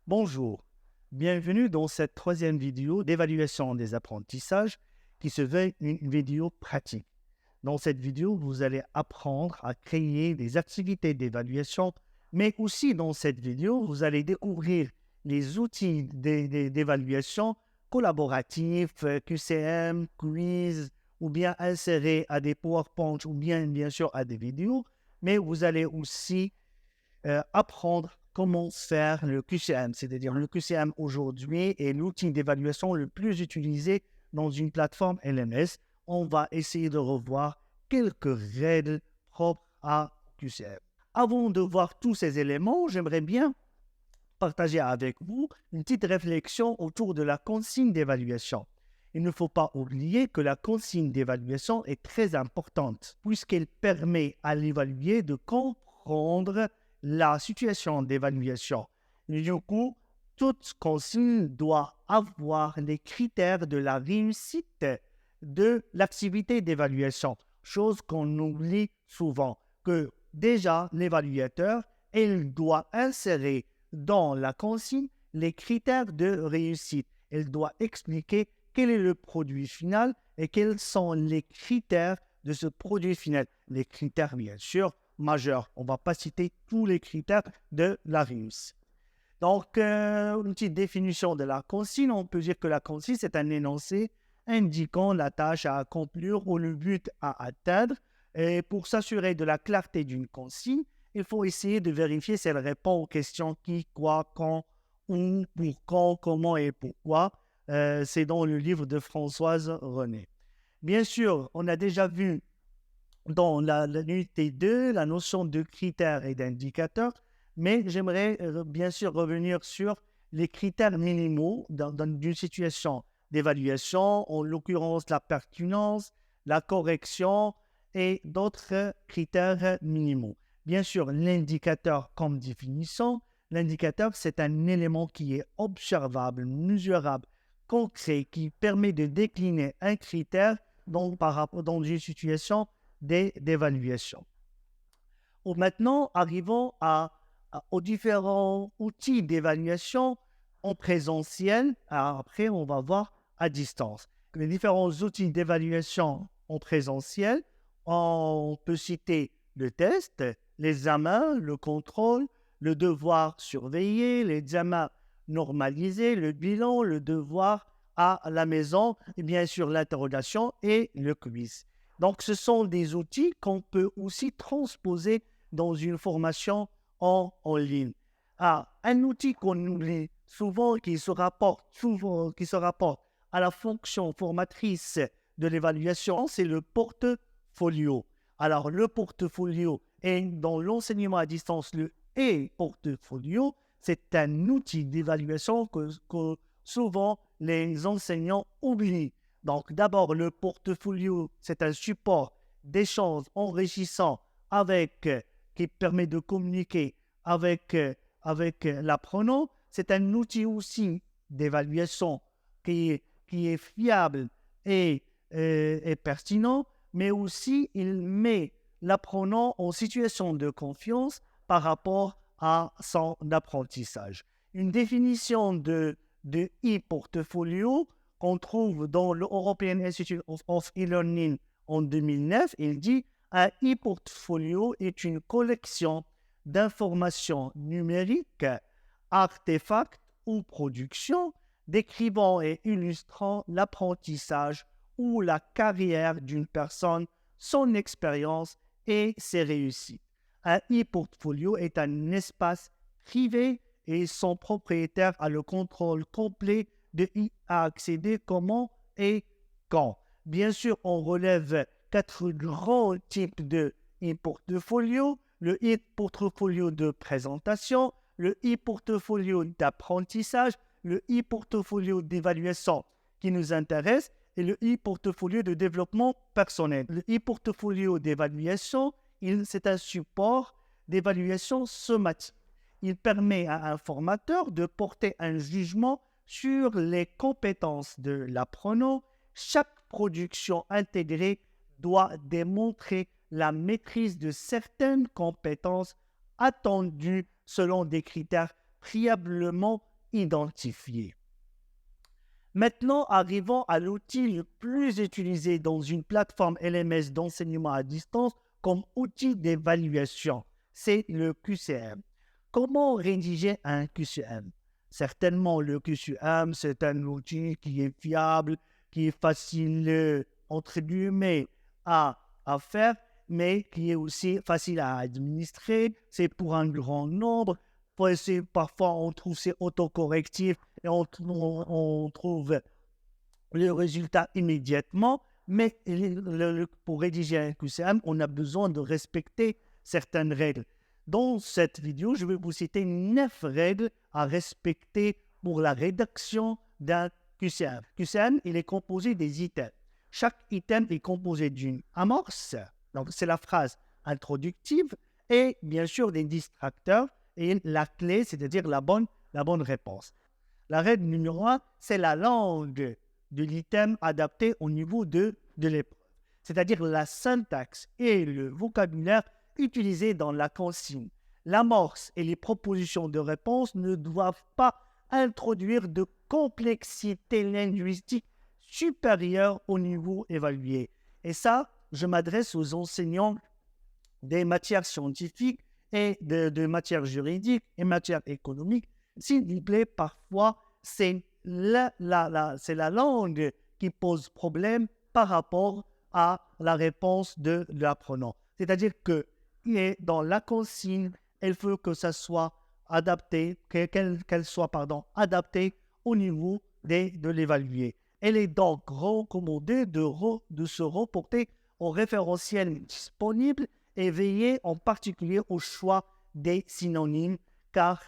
Bonjour, bienvenue dans cette troisième vidéo d'évaluation des apprentissages qui se veut une vidéo pratique. Dans cette vidéo, vous allez apprendre à créer des activités d'évaluation, mais aussi dans cette vidéo, vous allez découvrir les outils d'évaluation collaboratifs, QCM, quiz, ou bien insérés à des PowerPoint, ou bien sûr à des vidéos, mais vous allez aussi apprendre comment faire le QCM, c'est-à-dire le QCM aujourd'hui est l'outil d'évaluation le plus utilisé dans une plateforme LMS. On va essayer de revoir quelques règles propres à QCM. Avant de voir tous ces éléments, j'aimerais bien partager avec vous une petite réflexion autour de la consigne d'évaluation. Il ne faut pas oublier que la consigne d'évaluation est très importante puisqu'elle permet à l'évalué de comprendre la situation d'évaluation. Du coup, toute consigne doit avoir les critères de la réussite de l'activité d'évaluation, chose qu'on oublie souvent, que déjà l'évaluateur, il doit insérer dans la consigne les critères de réussite. Elle doit expliquer quel est le produit final et quels sont les critères de ce produit final. Les critères, bien sûr, majeurs. On ne va pas citer tous les critères de la réussite. Donc, une petite définition de la consigne. On peut dire que la consigne, c'est un énoncé indiquant la tâche à accomplir ou le but à atteindre. Et pour s'assurer de la clarté d'une consigne, il faut essayer de vérifier si elle répond aux questions qui, quoi, quand, où, pour quand, comment et pourquoi. C'est dans le livre de Françoise René. Bien sûr, on a déjà vu dans l'unité 2 la notion de critères et d'indicateurs, mais j'aimerais bien sûr revenir sur les critères minimaux d'une situation d'évaluation, en l'occurrence la pertinence, la correction et d'autres critères minimaux. Bien sûr, l'indicateur comme définition, l'indicateur c'est un élément qui est observable, mesurable, concret, qui permet de décliner un critère dans une situation d'évaluation. Maintenant, arrivons aux différents outils d'évaluation en présentiel. Après, on va voir à distance. Les différents outils d'évaluation en présentiel, on peut citer le test, l'examen, le contrôle, le devoir surveillé, l'examen normalisé, le bilan, le devoir à la maison, et bien sûr l'interrogation et le quiz. Donc, ce sont des outils qu'on peut aussi transposer dans une formation en ligne. Un outil qu'on oublie souvent, qui se rapporte à la fonction formatrice de l'évaluation, c'est le portfolio. Alors, le portfolio est dans l'enseignement à distance, le e-portfolio, c'est un outil d'évaluation que souvent les enseignants oublient. Donc, d'abord, le portfolio, c'est un support d'échange enrichissant qui permet de communiquer avec l'apprenant. C'est un outil aussi d'évaluation qui est fiable et pertinent, mais aussi il met l'apprenant en situation de confiance par rapport à son apprentissage. Une définition de e-portfolio qu'on trouve dans l'European Institute of E-Learning en 2009, il dit « Un e-portfolio est une collection d'informations numériques, artefacts ou productions décrivant et illustrant l'apprentissage ou la carrière d'une personne, son expérience et ses réussites. Un e-portfolio est un espace privé et son propriétaire a le contrôle complet de y accéder comment et quand. » Bien sûr, on relève 4 grands types de e-portfolio. Le e-portfolio de présentation, le e-portfolio d'apprentissage, le e-portfolio d'évaluation qui nous intéresse et le e-portfolio de développement personnel. Le e-portfolio d'évaluation, c'est un support d'évaluation somatique. Il permet à un formateur de porter un jugement sur les compétences de l'apprenant. Chaque production intégrée doit démontrer la maîtrise de certaines compétences attendues selon des critères préalablement identifiés. Maintenant, arrivons à l'outil le plus utilisé dans une plateforme LMS d'enseignement à distance comme outil d'évaluation, c'est le QCM. Comment rédiger un QCM? Certainement, le QCM, c'est un outil qui est fiable, qui est facile, entre guillemets, à faire, mais qui est aussi facile à administrer. C'est pour un grand nombre. Parfois, on trouve c'est autocorrectif et on trouve le résultat immédiatement. Mais pour rédiger un QCM, on a besoin de respecter certaines règles. Dans cette vidéo, je vais vous citer 9 règles à respecter pour la rédaction d'un QCM. QCM, il est composé des items. Chaque item est composé d'une amorce, donc c'est la phrase introductive, et bien sûr des distracteurs et la clé, c'est-à-dire la bonne réponse. La règle numéro 1, c'est la langue de l'item adapté au niveau de l'épreuve, c'est-à-dire la syntaxe et le vocabulaire utilisés dans la consigne. L'amorce et les propositions de réponse ne doivent pas introduire de complexité linguistique supérieure au niveau évalué. Et ça, je m'adresse aux enseignants des matières scientifiques et de matières juridiques et matières économiques. S'il vous plaît, parfois, c'est la langue qui pose problème par rapport à la réponse de l'apprenant. C'est-à-dire que dans la consigne, il faut que ça soit adapté, qu'elle soit adaptée au niveau de l'évalué. Elle est donc recommandée de se reporter au référentiel disponible et veiller en particulier au choix des synonymes, car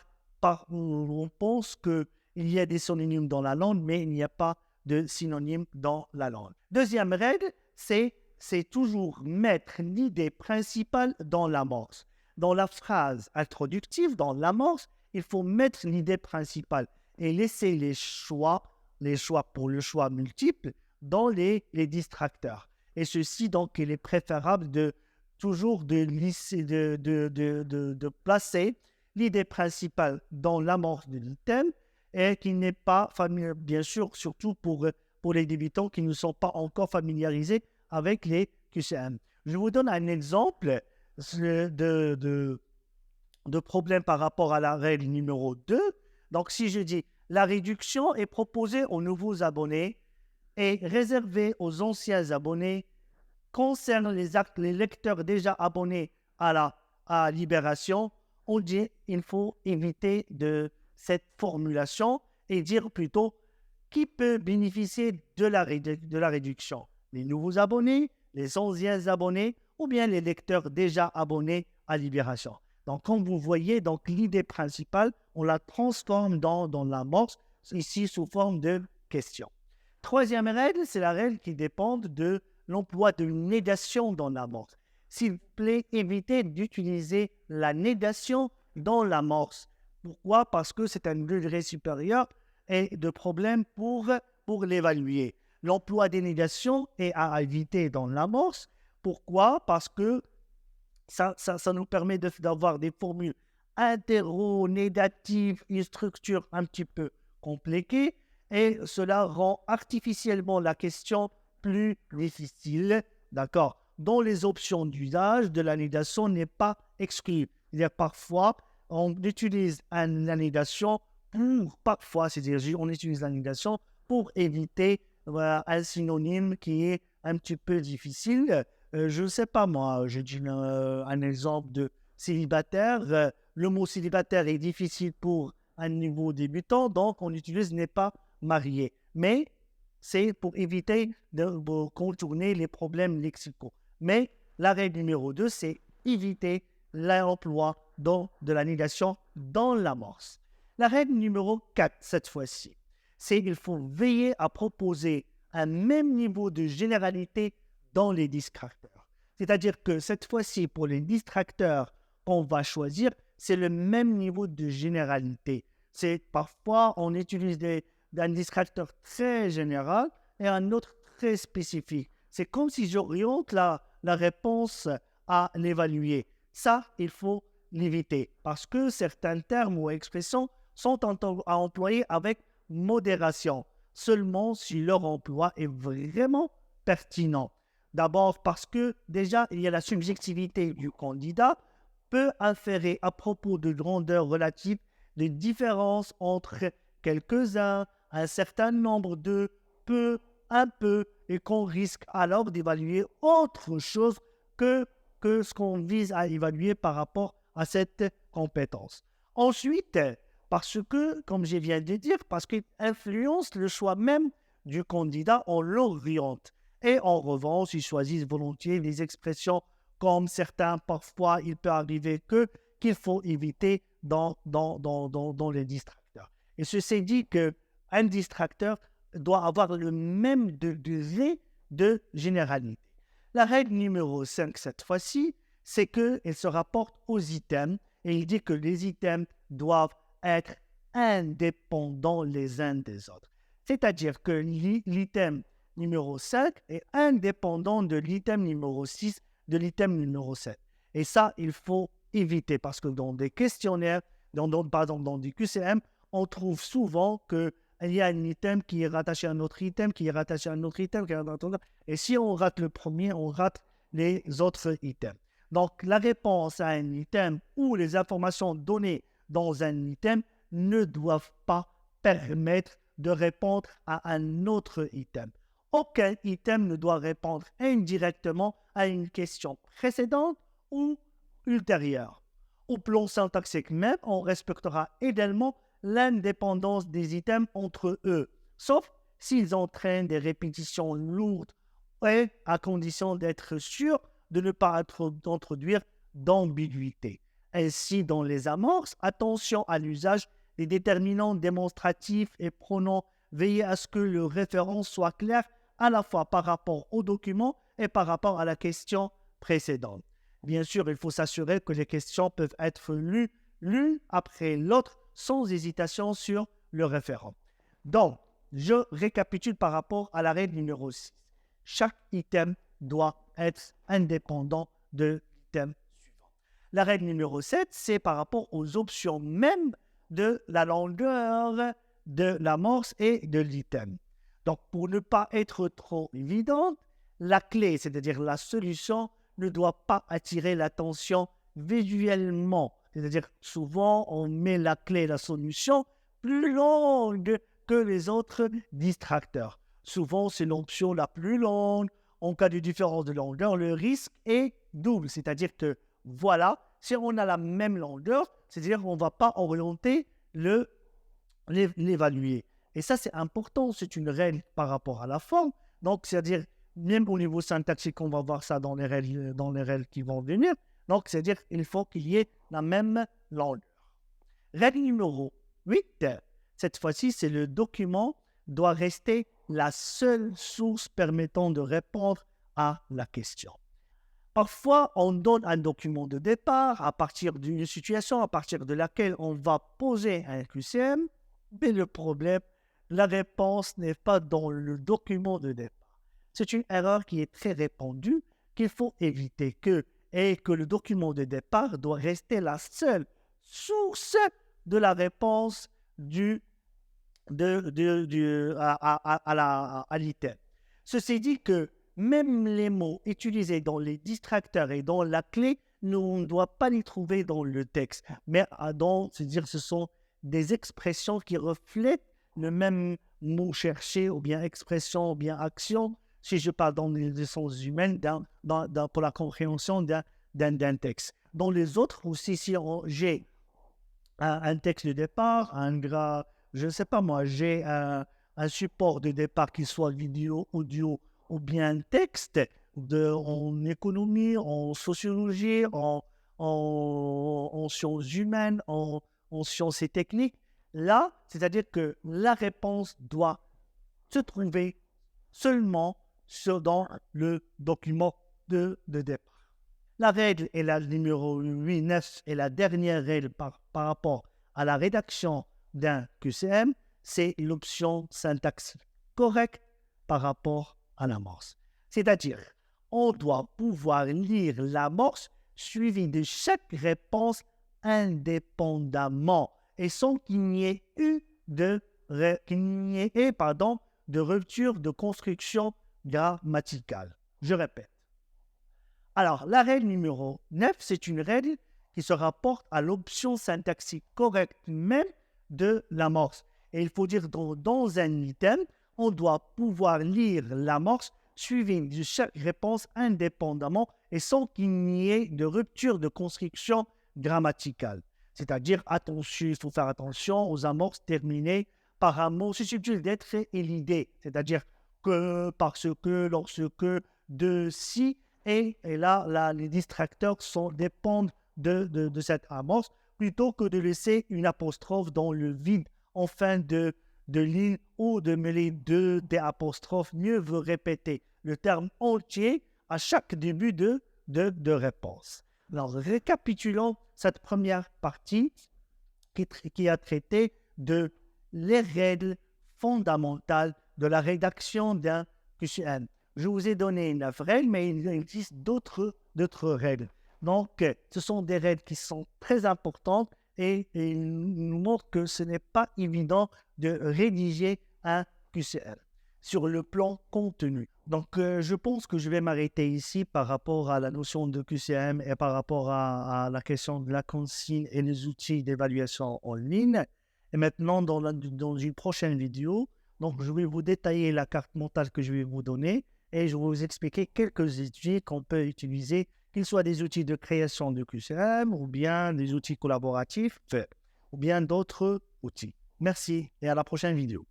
on pense qu'il y a des synonymes dans la langue, mais il n'y a pas de synonymes dans la langue. Deuxième règle, c'est toujours mettre l'idée principale dans l'amorce. Dans la phrase introductive, dans l'amorce, il faut mettre l'idée principale et laisser les choix pour le choix multiple dans les distracteurs. Et ceci, donc, il est préférable de placer l'idée principale dans l'amorce de l'item et qui n'est pas familier, bien sûr, surtout pour les débutants qui ne sont pas encore familiarisés avec les QCM. Je vous donne un exemple de problème par rapport à la règle numéro 2. Donc, si je dis « La réduction est proposée aux nouveaux abonnés et réservée aux anciens abonnés, concerne les lecteurs déjà abonnés à Libération », on dit il faut éviter de cette formulation et dire plutôt qui peut bénéficier de la réduction. Les nouveaux abonnés, les anciens abonnés ou bien les lecteurs déjà abonnés à Libération. Donc, comme vous voyez, donc l'idée principale, on la transforme dans l'amorce, ici sous forme de question. Troisième règle, c'est la règle qui dépend de l'emploi de négation dans l'amorce. S'il vous plaît, évitez d'utiliser la négation dans l'amorce. Pourquoi? Parce que c'est un degré supérieur et de problème pour l'évaluer. L'emploi des négations est à éviter dans l'amorce. Pourquoi? Parce que ça nous permet d'avoir des formules interro-négatives, une structure un petit peu compliquée, et cela rend artificiellement la question plus difficile, d'accord? Dont les options d'usage de la négation n'est pas exclue. C'est-à-dire parfois, on utilise la négation on utilise la négation pour éviter un synonyme qui est un petit peu difficile. Je ne sais pas moi, je dis un exemple de célibataire. Le mot célibataire est difficile pour un niveau débutant, donc on utilise n'est pas marié. Mais c'est pour éviter de contourner les problèmes lexicaux. Mais la règle numéro 2, c'est éviter l'emploi de la négation dans l'amorce. La règle numéro 4, cette fois-ci, c'est qu'il faut veiller à proposer un même niveau de généralité dans les distracteurs. C'est-à-dire que cette fois-ci, pour les distracteurs qu'on va choisir, c'est le même niveau de généralité. Parfois, on utilise un distracteur très général et un autre très spécifique. C'est comme si j'oriente la réponse à l'évaluer. Ça, il faut l'éviter parce que certains termes ou expressions sont à employer avec modération, seulement si leur emploi est vraiment pertinent. D'abord parce que déjà, il y a la subjectivité du candidat peut inférer à propos de grandeur relative des différences entre quelques-uns, un certain nombre de peu, un peu, et qu'on risque alors d'évaluer autre chose que ce qu'on vise à évaluer par rapport à cette compétence. Ensuite, parce que, comme je viens de dire, parce qu'il influence le choix même du candidat, on l'oriente. Et en revanche, ils choisissent volontiers les expressions comme certains, parfois, il peut arriver qu'il faut éviter dans les distracteurs. Et ceci dit qu'un distracteur doit avoir le même degré de généralité. La règle numéro 5, cette fois-ci, c'est qu'elle se rapporte aux items et il dit que les items doivent être indépendants les uns des autres. C'est-à-dire que l'item numéro 5 est indépendant de l'item numéro 6, de l'item numéro 7. Et ça, il faut éviter parce que dans des questionnaires, par exemple dans du QCM, on trouve souvent qu'il y a un item qui est rattaché à un autre item, qui est rattaché à un autre item, et si on rate le premier, on rate les autres items. Donc, la réponse à un item ou les informations données dans un item ne doivent pas permettre de répondre à un autre item. Aucun item ne doit répondre indirectement à une question précédente ou ultérieure. Au plan syntaxique même, on respectera également l'indépendance des items entre eux, sauf s'ils entraînent des répétitions lourdes et à condition d'être sûr de ne pas introduire d'ambiguïté. Ainsi, dans les amorces, attention à l'usage des déterminants démonstratifs et pronoms. Veillez à ce que le référent soit clair à la fois par rapport au document et par rapport à la question précédente. Bien sûr, il faut s'assurer que les questions peuvent être lues l'une après l'autre sans hésitation sur le référent. Donc, je récapitule par rapport à la règle numéro 6. Chaque item doit être indépendant de l'item suivant. La règle numéro 7, c'est par rapport aux options même de la longueur de l'amorce et de l'item. Donc, pour ne pas être trop évidente, la clé, c'est-à-dire la solution, ne doit pas attirer l'attention visuellement. C'est-à-dire, souvent, on met la clé, la solution, plus longue que les autres distracteurs. Souvent, c'est l'option la plus longue. En cas de différence de longueur, le risque est double. C'est-à-dire que, voilà, si on a la même longueur, c'est-à-dire qu'on ne va pas orienter l'évaluer. Et ça, c'est important. C'est une règle par rapport à la forme. Donc, c'est-à-dire, même au niveau syntaxique, on va voir ça dans les règles qui vont venir. Donc, c'est-à-dire qu'il faut qu'il y ait la même longueur. Règle numéro 8, cette fois-ci, c'est le document doit rester la seule source permettant de répondre à la question. Parfois, on donne un document de départ à partir d'une situation à partir de laquelle on va poser un QCM, mais le problème, la réponse n'est pas dans le document de départ. C'est une erreur qui est très répandue, qu'il faut éviter et que le document de départ doit rester la seule source de la réponse à l'item. Ceci dit que même les mots utilisés dans les distracteurs et dans la clé, on ne doit pas les trouver dans le texte. Mais c'est-à-dire ce sont des expressions qui reflètent le même mot cherché, ou bien expression, ou bien action, si je parle dans les sens humains, pour la compréhension d'un texte. Dans les autres aussi, si j'ai un texte de départ, je ne sais pas moi, j'ai un support de départ qui soit vidéo, audio ou bien texte en économie, en sociologie, en sciences humaines, en sciences et techniques. Là, c'est-à-dire que la réponse doit se trouver seulement dans le document de départ. La règle est la numéro 8, 9 et la dernière règle par rapport à la rédaction d'un QCM, c'est l'option syntaxe correcte par rapport à l'amorce. C'est-à-dire, on doit pouvoir lire l'amorce suivie de chaque réponse indépendamment et sans qu'il n'y ait eu de rupture de construction grammaticale. Je répète. Alors, la règle numéro 9, c'est une règle qui se rapporte à l'option syntaxique correcte même de l'amorce. Et il faut dire dans un item, on doit pouvoir lire l'amorce suivie de chaque réponse indépendamment et sans qu'il n'y ait de rupture de construction grammaticale. C'est-à-dire, attention, il faut faire attention aux amorces terminées par un mot susceptible d'être et l'idée. C'est-à-dire que, parce que, lorsque, de, si. Et là, les distracteurs dépendent de cette amorce plutôt que de laisser une apostrophe dans le vide en fin de ligne ou de mêler des apostrophes. Mieux vaut répéter le terme entier à chaque début de réponse. Alors, récapitulons cette première partie qui a traité de les règles fondamentales de la rédaction d'un QCM. Je vous ai donné 9 règles, mais il existe d'autres règles. Donc, ce sont des règles qui sont très importantes et ils nous montrent que ce n'est pas évident de rédiger un QCM sur le plan contenu. Donc, je pense que je vais m'arrêter ici par rapport à la notion de QCM et par rapport à la question de la consigne et les outils d'évaluation en ligne. Et maintenant, dans une prochaine vidéo, donc, je vais vous détailler la carte mentale que je vais vous donner et je vais vous expliquer quelques outils qu'on peut utiliser, qu'ils soient des outils de création de QCM ou bien des outils collaboratifs ou bien d'autres outils. Merci et à la prochaine vidéo.